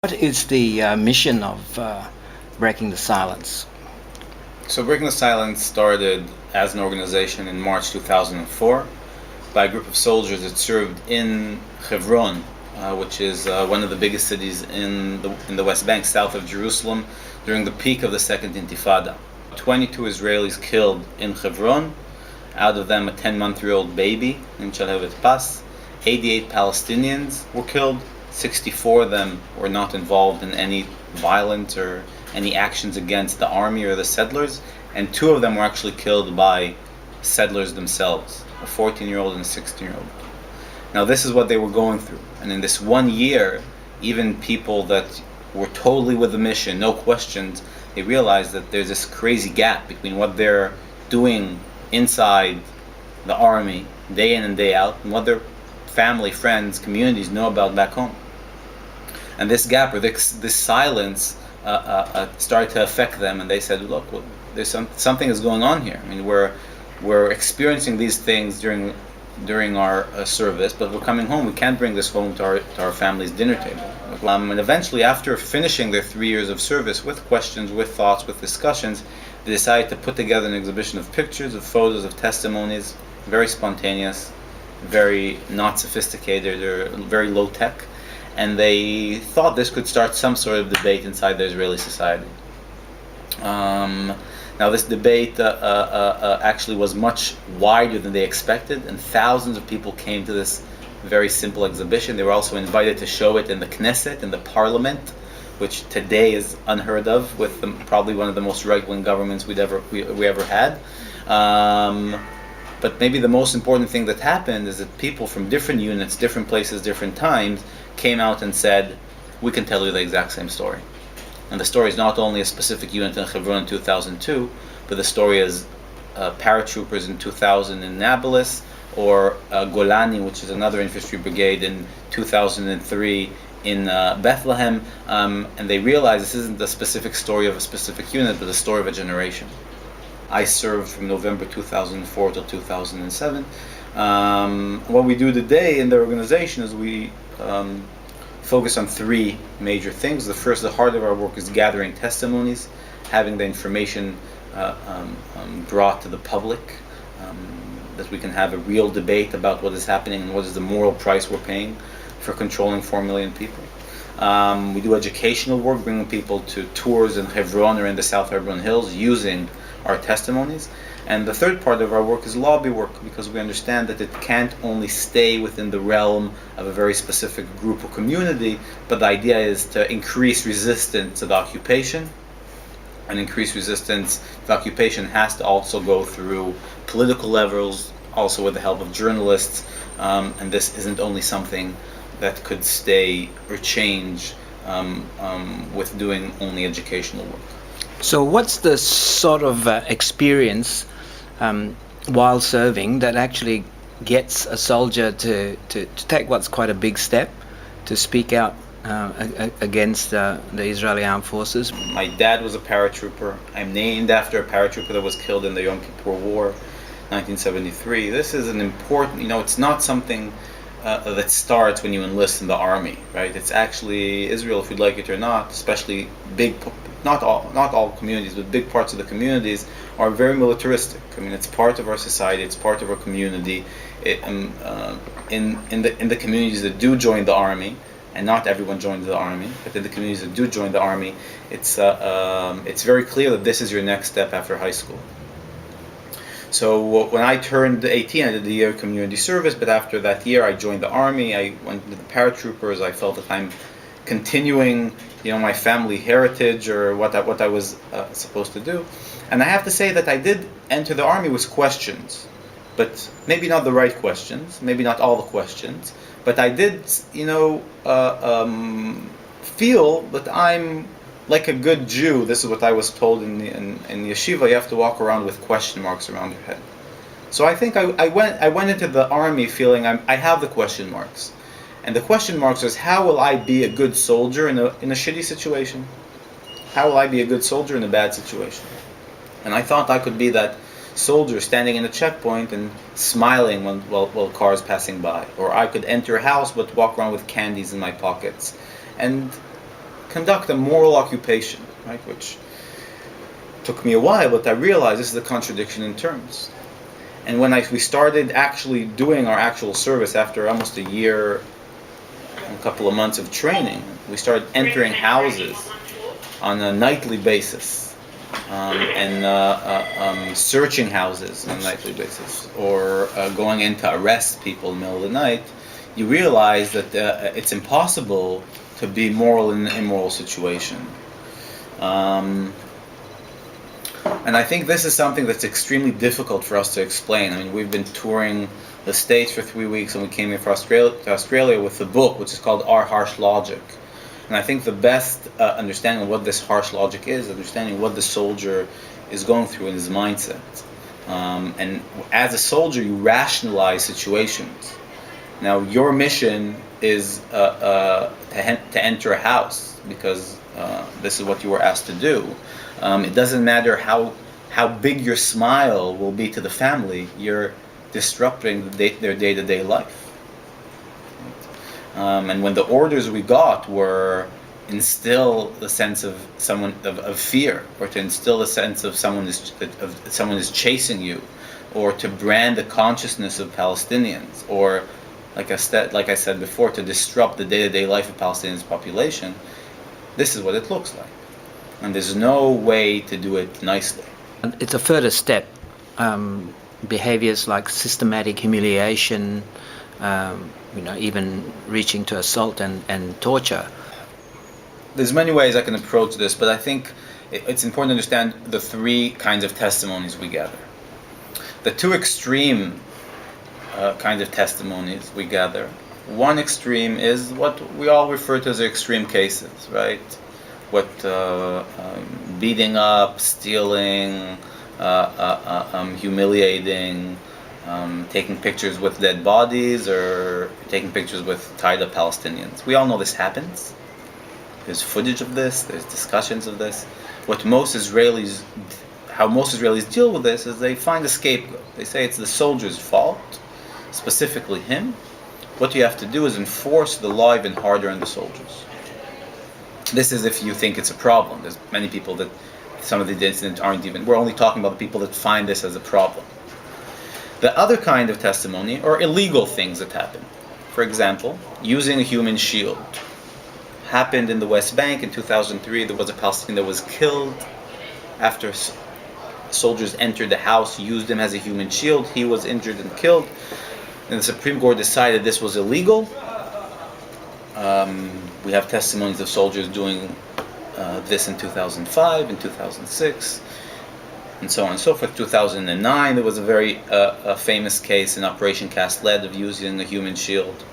What is the mission of Breaking the Silence? So Breaking the Silence started as an organization in March 2004 by a group of soldiers that served in Hebron, which is one of the biggest cities in the West Bank, south of Jerusalem, during the peak of the Second Intifada. 22 Israelis killed in Hebron, out of them a 10-month-old baby in Shalhevet Pas. 88 Palestinians were killed. 64 of them were not involved in any violence or any actions against the army or the settlers, and 2 of them were actually killed by settlers themselves, a 14-year-old and a 16-year-old. Now this is what they were going through, and in this 1 year, even people that were totally with the mission, no questions, they realized that there's this crazy gap between what they're doing inside the army, day in and day out, and what their family, friends, communities know about back home. And this gap, or this silence, started to affect them, and they said, "Look, there's something is going on here. I mean, we're experiencing these things during our service, but we're coming home. We can't bring this home to our family's dinner table." And eventually, after finishing their 3 years of service, with questions, with thoughts, with discussions, they decided to put together an exhibition of pictures, of photos, of testimonies, very spontaneous, very not sophisticated, or very low tech. And they thought this could start some sort of debate inside the Israeli society. Now this debate actually was much wider than they expected, and thousands of people came to this very simple exhibition. They were also invited to show it in the Knesset, in the parliament, which today is unheard of, with probably one of the most right-wing governments we ever had. But maybe the most important thing that happened is that people from different units, different places, different times, came out and said, "We can tell you the exact same story." And the story is not only a specific unit in Hebron in 2002, but the story is paratroopers in 2000 in Nablus, or Golani, which is another infantry brigade, in 2003 in Bethlehem. And they realized this isn't the specific story of a specific unit, but the story of a generation. I served from November 2004 till 2007. What we do today in the organization is we focus on 3 major things. The first, the heart of our work, is gathering testimonies, having the information brought to the public, that we can have a real debate about what is happening and what is the moral price we're paying for controlling 4 million people. We do educational work, bringing people to tours in Hebron or in the South Hebron Hills using our testimonies. And the third part of our work is lobby work, because we understand that it can't only stay within the realm of a very specific group or community, but the idea is to increase resistance to the occupation. And increased resistance to the occupation has to also go through political levels, also with the help of journalists, and this isn't only something that could stay or change with doing only educational work. So what's the sort of experience while serving that actually gets a soldier to take what's quite a big step, to speak out against the Israeli armed forces? My dad was a paratrooper. I'm named after a paratrooper that was killed in the Yom Kippur War, 1973. This is an important, it's not something that starts when you enlist in the army, right? It's actually Israel, if you'd like it or not, especially not all communities, but big parts of the communities are very militaristic. I mean, it's part of our society, it's part of our community. In the communities that do join the army, and not everyone joins the army, but in the communities that do join the army, it's very clear that this is your next step after high school. So when I turned 18, I did the year of community service, but after that year I joined the army. I went to the paratroopers. I felt that I'm continuing, my family heritage, or what I was supposed to do. And I have to say that I did enter the army with questions, but maybe not the right questions, maybe not all the questions, but I did, feel that I'm like a good Jew. This is what I was told in yeshiva. You have to walk around with question marks around your head. So I think I went into the army feeling I have the question marks, and the question marks is, how will I be a good soldier in a shitty situation? How will I be a good soldier in a bad situation? And I thought I could be that soldier standing in a checkpoint and smiling while cars passing by, or I could enter a house but walk around with candies in my pockets. And conduct a moral occupation, right? Which took me a while, but I realized this is a contradiction in terms. And when we started actually doing our actual service after almost a year, a couple of months of training, we started entering houses on a nightly basis, and searching houses on a nightly basis, or going in to arrest people in the middle of the night. You realize that it's impossible to be moral in an immoral situation. And I think this is something that's extremely difficult for us to explain. I mean, we've been touring the States for 3 weeks, and we came here to Australia with a book which is called Our Harsh Logic. And I think the best understanding of what this harsh logic is, understanding what the soldier is going through in his mindset. And as a soldier, you rationalize situations. Now, your mission is to enter a house because this is what you were asked to do. It doesn't matter how big your smile will be to the family. You're disrupting their day-to-day life. And when the orders we got were instill the sense of someone of fear, or to instill the sense of someone is chasing you, or to brand the consciousness of Palestinians, or like I said before, to disrupt the day-to-day life of Palestinians' population, this is what it looks like. And there's no way to do it nicely. It's a further step. Behaviors like systematic humiliation, even reaching to assault and torture. There's many ways I can approach this, but I think it's important to understand the three kinds of testimonies we gather. The two extreme kinds of testimonies we gather. One extreme is what we all refer to as extreme cases, right? What beating up, stealing, humiliating, taking pictures with dead bodies, or taking pictures with tied up Palestinians. We all know this happens. There's footage of this, there's discussions of this. How most Israelis deal with this is they find a scapegoat. They say it's the soldier's fault, specifically him. What you have to do is enforce the law even harder on the soldiers. This is if you think it's a problem. There's many people that some of the incidents we're only talking about the people that find this as a problem. The other kind of testimony are illegal things that happen. For example, using a human shield. Happened in the West Bank in 2003. There was a Palestinian that was killed after soldiers entered the house, used him as a human shield. He was injured and killed. And the Supreme Court decided this was illegal. We have testimonies of soldiers doing this in 2005, in 2006, and so on and so forth. 2009, there was a very famous case in Operation Cast Lead of using a human shield.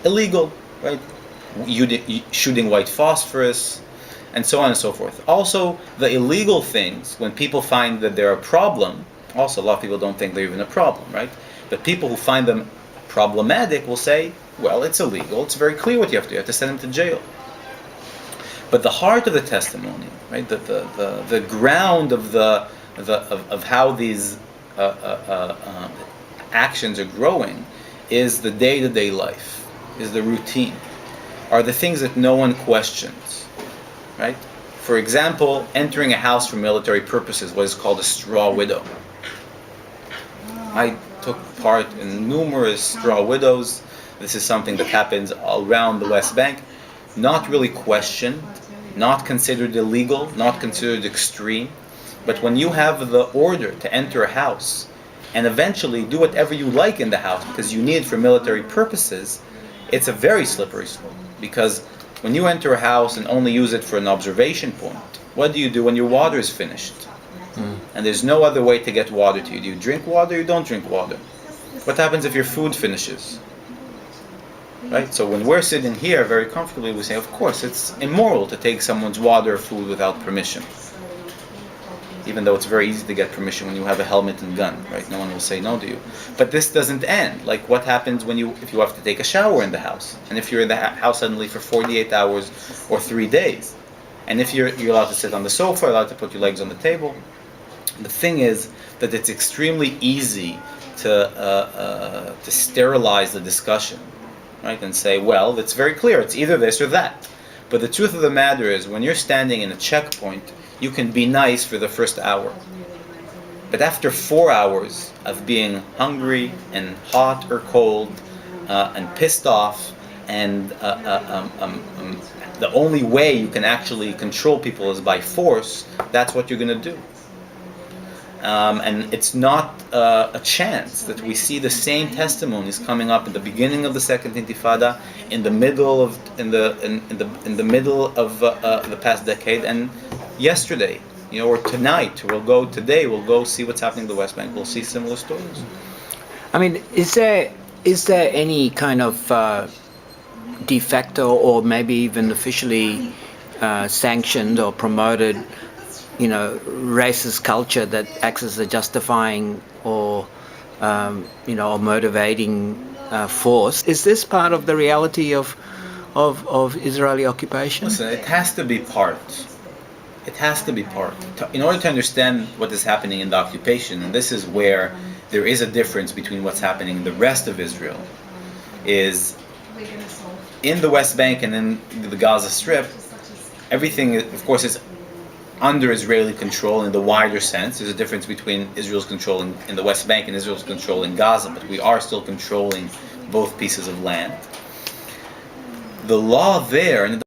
Illegal, right? Shooting white phosphorus, and so on and so forth. Also, the illegal things, when people find that they're a problem, also a lot of people don't think they're even a problem, right? But people who find them problematic will say, well, it's illegal, it's very clear what you have to do, you have to send them to jail. But the heart of the testimony, right, the ground of how these actions are growing is the day-to-day life, is the routine, are the things that no one questions, right? For example, entering a house for military purposes, what is called a straw widow. I took part in numerous straw widows. This is something that happens around the West Bank. Not really questioned, not considered illegal, not considered extreme. But when you have the order to enter a house and eventually do whatever you like in the house because you need it for military purposes, it's a very slippery slope. Because when you enter a house and only use it for an observation point, what do you do when your water is finished? And there's no other way to get water to you. Do you drink water or you don't drink water? What happens if your food finishes? Right? So when we're sitting here very comfortably, we say, of course, it's immoral to take someone's water or food without permission. Even though it's very easy to get permission when you have a helmet and gun, right? No one will say no to you. But this doesn't end. Like what happens if you have to take a shower in the house? And if you're in the house suddenly for 48 hours or 3 days? And if you're allowed to sit on the sofa, allowed to put your legs on the table? The thing is that it's extremely easy to sterilize the discussion, right? And say, well, it's very clear, it's either this or that. But the truth of the matter is, when you're standing in a checkpoint, you can be nice for the first hour. But after 4 hours of being hungry and hot or cold and pissed off, and the only way you can actually control people is by force, that's what you're going to do. And it's not a chance that we see the same testimonies coming up in the beginning of the Second Intifada, in the middle of the past decade, and yesterday, or tonight. We'll go see what's happening in the West Bank. We'll see similar stories. I mean, is there any kind of de facto or maybe even officially sanctioned or promoted, racist culture that acts as a justifying or or motivating force? Is this part of the reality of Israeli occupation? Listen, it has to be part. It has to be part. In order to understand what is happening in the occupation, and this is where there is a difference between what's happening in the rest of Israel, is in the West Bank and in the Gaza Strip, everything, of course, is under Israeli control in the wider sense. There's a difference between Israel's control in the West Bank and Israel's control in Gaza, but we are still controlling both pieces of land. The law there, and